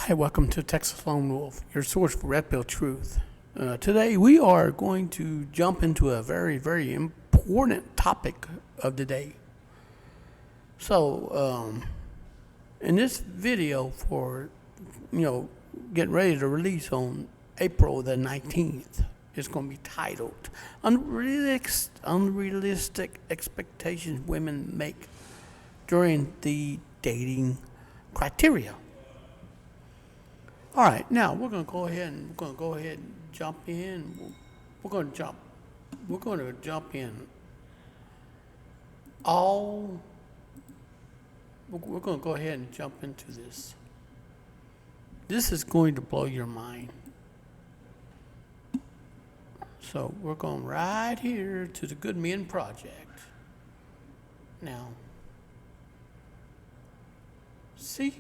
Hi, welcome to Texas Lone Wolf, your source for red pill truth. Today we are going to jump into a very, very important topic of the day. So, in this video for, getting ready to release on April the 19th, it's going to be titled Unrealistic Expectations Women Make During the Dating Criteria. All right, now we're going to go ahead and jump in. We're going to jump in. We're going to go ahead and jump into this. This is going to blow your mind. So we're going right here to the Good Men Project. Now, see,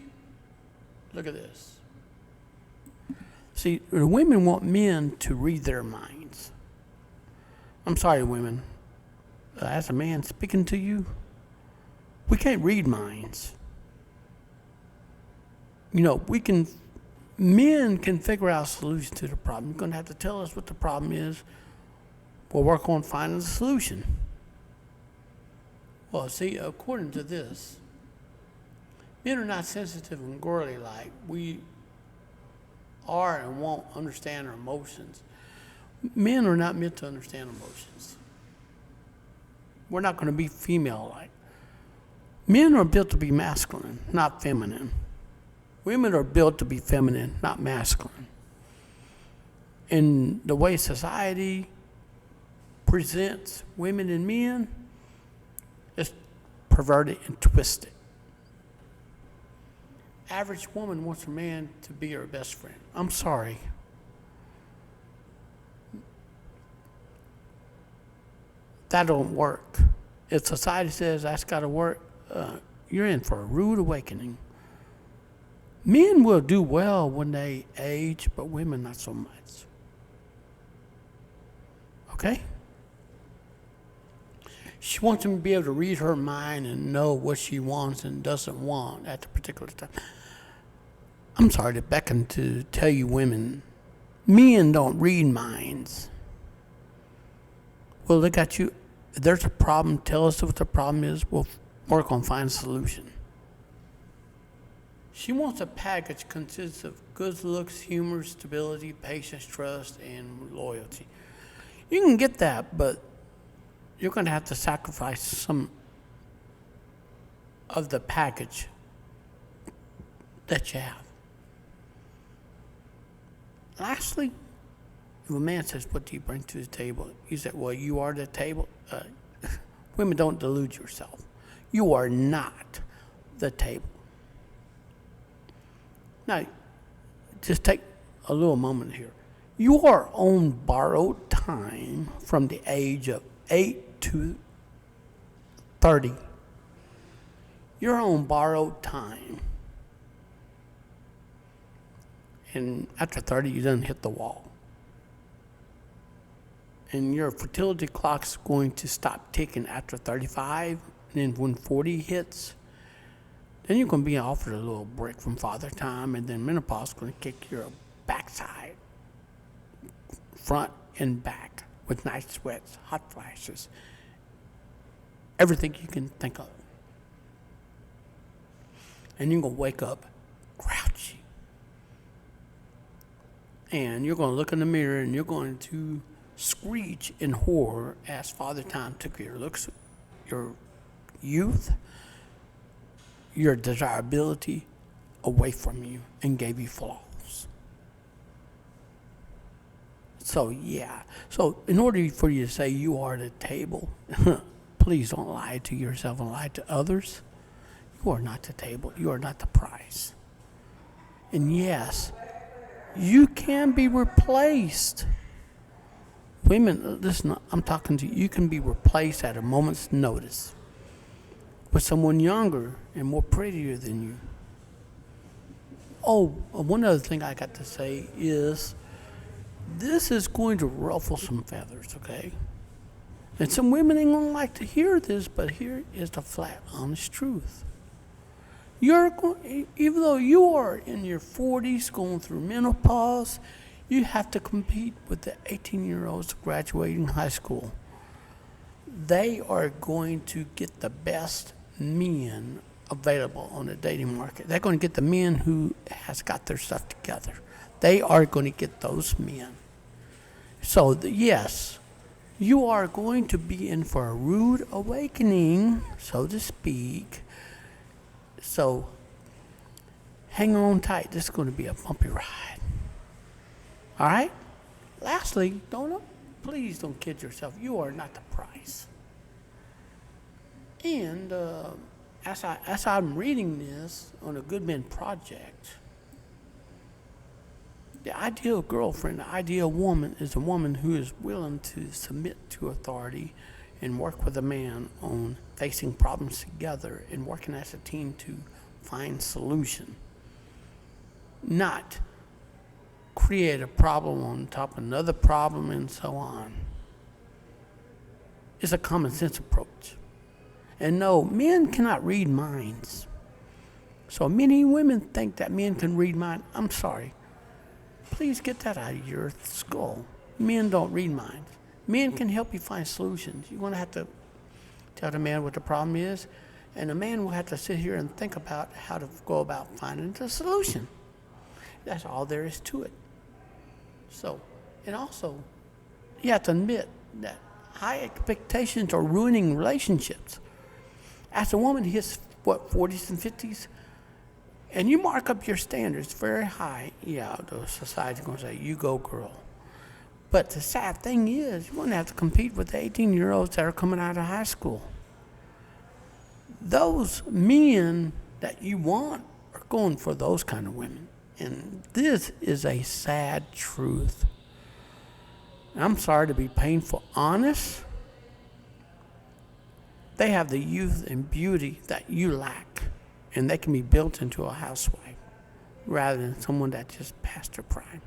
look at this. See, the women want men to read their minds. I'm sorry, women. As a man speaking to you, we can't read minds. Men can figure out a solution to the problem. You're going to have to tell us what the problem is. We'll work on finding the solution. Well, see, according to this, men are not sensitive and girly like we are and won't understand our emotions. Men are not meant to understand emotions. We're not going to be female-like. Men are built to be masculine, not feminine. Women are built to be feminine, not masculine. And the way society presents women and men is perverted and twisted. Average woman wants a man to be her best friend. I'm sorry. That don't work. If society says that's got to work, you're in for a rude awakening. Men will do well when they age, but women not so much. Okay? She wants him to be able to read her mind and know what she wants and doesn't want at the particular time. I'm sorry to beckon to tell you women, men don't read minds. Well, look at you. If there's a problem, tell us what the problem is. We'll work on finding a solution. She wants a package consists of good looks, humor, stability, patience, trust, and loyalty. You can get that, but you're going to have to sacrifice some of the package that you have. Lastly, if a man says, "What do you bring to the table?" You say, "Well, you are the table." Women, don't delude yourself. You are not the table. Now, just take a little moment here. You are on borrowed time from the age of 8 to 30. You're on borrowed time. And after 30, you done hit the wall. And your fertility clock's going to stop ticking after 35. And then when 40 hits, then you're going to be offered a little break from father time. And then menopause is going to kick your backside, front and back, with night sweats, hot flashes, everything you can think of. And you're going to wake up grouchy. And you're going to look in the mirror and you're going to screech in horror as Father Time took your looks, your youth, your desirability away from you and gave you flaws. So, yeah. So, in order for you to say you are the table, please don't lie to yourself and lie to others. You are not the table. You are not the prize. And yes, you can be replaced. Women, listen, I'm talking to you. You can be replaced at a moment's notice with someone younger and more prettier than you. Oh, one other thing I got to say is this is going to ruffle some feathers, okay? And some women ain't going to like to hear this, but here is the flat, honest truth. Even though you are in your 40s going through menopause, you have to compete with the 18-year-olds graduating high school. They are going to get the best men available on the dating market. They're going to get the men who has got their stuff together. They are going to get those men. So, yes, you are going to be in for a rude awakening, so to speak. So, hang on tight. This is going to be a bumpy ride. All right? Lastly, please don't kid yourself. You are not the price. And as I'm reading this on a Good Men Project, the ideal girlfriend, the ideal woman is a woman who is willing to submit to authority and work with a man on facing problems together and working as a team to find solution. Not create a problem on top of another problem and so on. It's a common sense approach. And no, men cannot read minds. So many women think that men can read minds. I'm sorry. Please get that out of your skull. Men don't read minds. Men can help you find solutions. You're going to have to tell the man what the problem is, and the man will have to sit here and think about how to go about finding the solution. That's all there is to it. So, and also, you have to admit that high expectations are ruining relationships. As a woman hits, 40s and 50s, and you mark up your standards very high, yeah, the society's going to say, you go, girl. But the sad thing is, you're going to have to compete with the 18-year-olds that are coming out of high school. Those men that you want are going for those kind of women. And this is a sad truth. I'm sorry to be painful honest. They have the youth and beauty that you lack, and they can be built into a housewife rather than someone that just passed their prime.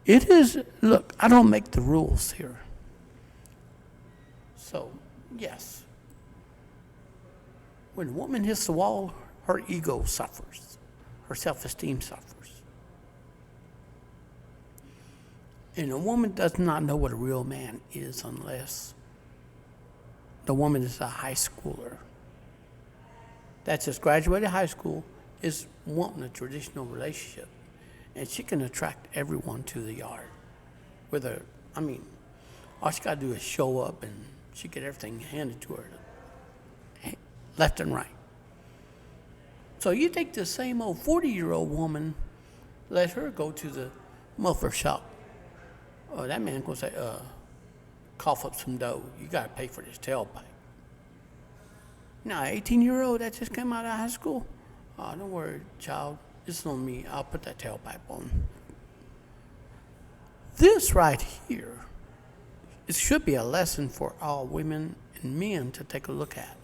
It is, look, I don't make the rules here. So, yes. When a woman hits the wall, her ego suffers. Her self-esteem suffers. And a woman does not know what a real man is unless the woman is a high schooler that just graduated high school, is wanting a traditional relationship. And she can attract everyone to the yard. All she got to do is show up and she get everything handed to her left and right. So you take the same old 40-year-old woman, let her go to the muffler shop. Oh, that man going to say, cough up some dough. You got to pay for this tailpipe. Now, 18-year-old that just came out of high school, oh, don't worry, child. It's on me. I'll put that tailpipe on. This right here, it should be a lesson for all women and men to take a look at.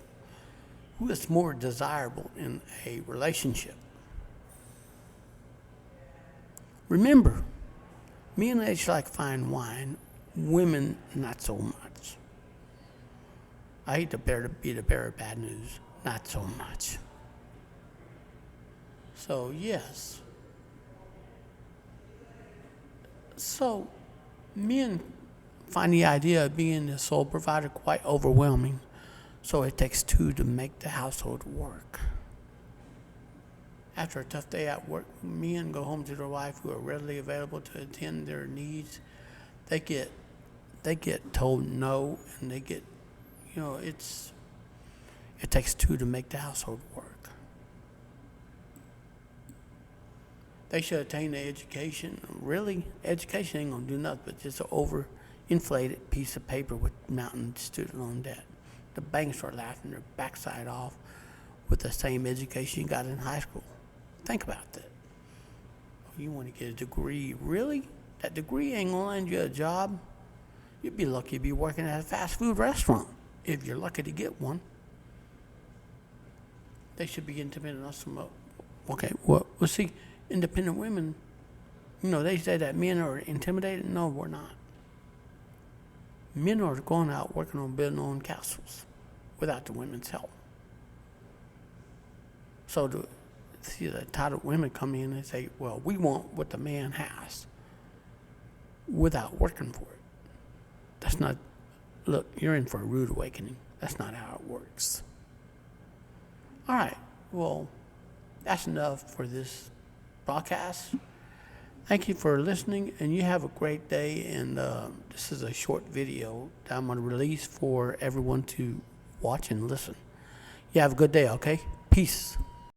Who is more desirable in a relationship? Remember, men age like fine wine, women not so much. I hate to be the bearer of bad news, not so much. So, yes. So, men find the idea of being the sole provider quite overwhelming. So it takes two to make the household work. After a tough day at work, men go home to their wife who are readily available to attend their needs. They get told no, and they get, it takes two to make the household work. They should attain the education. Really, education ain't gonna do nothing but just an overinflated piece of paper with mountain student loan debt. The banks are laughing their backside off with the same education you got in high school. Think about that. You want to get a degree. Really? That degree ain't going to land you a job. You'd be lucky to be working at a fast food restaurant if you're lucky to get one. They should be independent of some. Okay, well, see, independent women, they say that men are intimidated. No, we're not. Men are going out working on building their own castles without the women's help. So see the entitled women come in and say, well, we want what the man has without working for it. That's not, look, you're in for a rude awakening. That's not how it works. All right, well, that's enough for this broadcast. Thank you for listening, and you have a great day. And this is a short video that I'm going to release for everyone to watch and listen. You have a good day, okay? Peace.